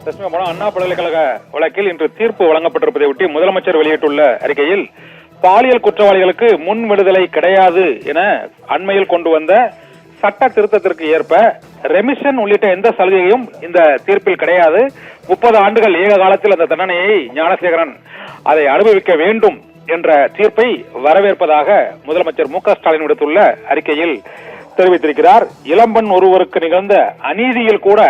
அண்ணா பல்கலைக்கழக வழக்கில் இன்று தீர்ப்பு வழங்கப்பட்டிருப்பதை ஒட்டி முதலமைச்சர் வெளியிட்டுள்ள அறிக்கையில் பாலியல் குற்றவாளிகளுக்கு முன் விடுதலை கிடையாது என அண்மையில் கொண்டு வந்த சட்ட திருத்தத்திற்கு ஏற்ப ரெமிஷன் உள்ளிட்ட எந்த சலுகையும் இந்த தீர்ப்பில் கிடையாது. 30 ஆண்டுகள் ஏக காலத்தில் அந்த தண்டனையை ஞானசேகரன் அதை அனுபவிக்க வேண்டும் என்ற தீர்ப்பை வரவேற்பதாக முதலமைச்சர் மு.க. ஸ்டாலின் விடுத்துள்ள அறிக்கையில் தெரிவித்திருக்கிறார். இளம்பெண் ஒருவருக்கு நிகழ்ந்த அநீதியில் கூட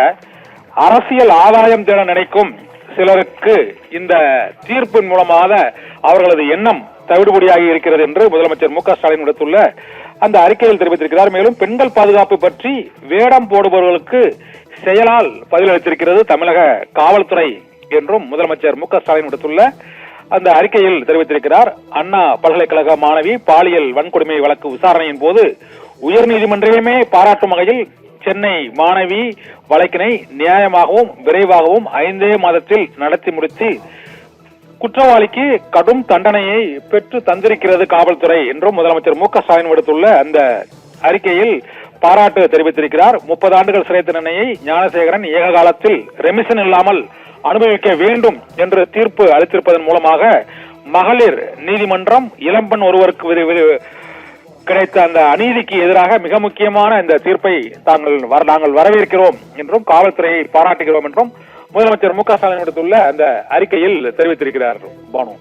அரசியல் ஆதாயம் தேட நினைக்கும் சிலருக்கு இந்த தீர்ப்பின் மூலமாக அவர்களது எண்ணம் தவிடுபடியாகி இருக்கிறது என்று முதலமைச்சர் மு.க. ஸ்டாலின் விடுத்துள்ள அந்த அறிக்கையில் தெரிவித்திருக்கிறார். மேலும் பெண்கள் பாதுகாப்பு பற்றி வேடம் போடுபவர்களுக்கு செயலால் பதிலளித்திருக்கிறது தமிழக காவல்துறை என்றும் முதலமைச்சர் மு.க. ஸ்டாலின் விடுத்துள்ள அந்த அறிக்கையில் தெரிவித்திருக்கிறார். அண்ணா பல்கலைக்கழக மாணவி பாலியல் வன்கொடுமை வழக்கு விசாரணையின் போது உயர்நீதிமன்றமே பாராட்டும் வகையில் சென்னை மாணவி வழக்கினை நியாயமாகவும் விரைவாகவும் 5 மாதத்தில் நடத்தி முடித்து குற்றவாளிக்கு கடும் தண்டனையை பெற்று தந்திருக்கிறது காவல்துறை என்றும் முதலமைச்சர் மு.க. ஸ்டாலின் விடுத்துள்ள அந்த அறிக்கையில் பாராட்டு தெரிவித்திருக்கிறார். 30 ஆண்டுகள் சிறை தண்டனையை ஞானசேகரன் ஏக காலத்தில் ரெமிஷன் இல்லாமல் அனுபவிக்க வேண்டும் என்று தீர்ப்பு அளித்திருப்பதன் மூலமாக மகளிர் நீதிமன்றம் இளம்பெண் ஒருவருக்கு கிடைத்த அந்த அநீதிக்கு எதிராக மிக முக்கியமான இந்த தீர்ப்பை நாங்கள் வரவேற்கிறோம் என்றும் காவல்துறையை பாராட்டுகிறோம் என்றும் முதலமைச்சர் மு.க. ஸ்டாலின் விடுத்துள்ள அந்த அறிக்கையில் தெரிவித்திருக்கிறார். பானு.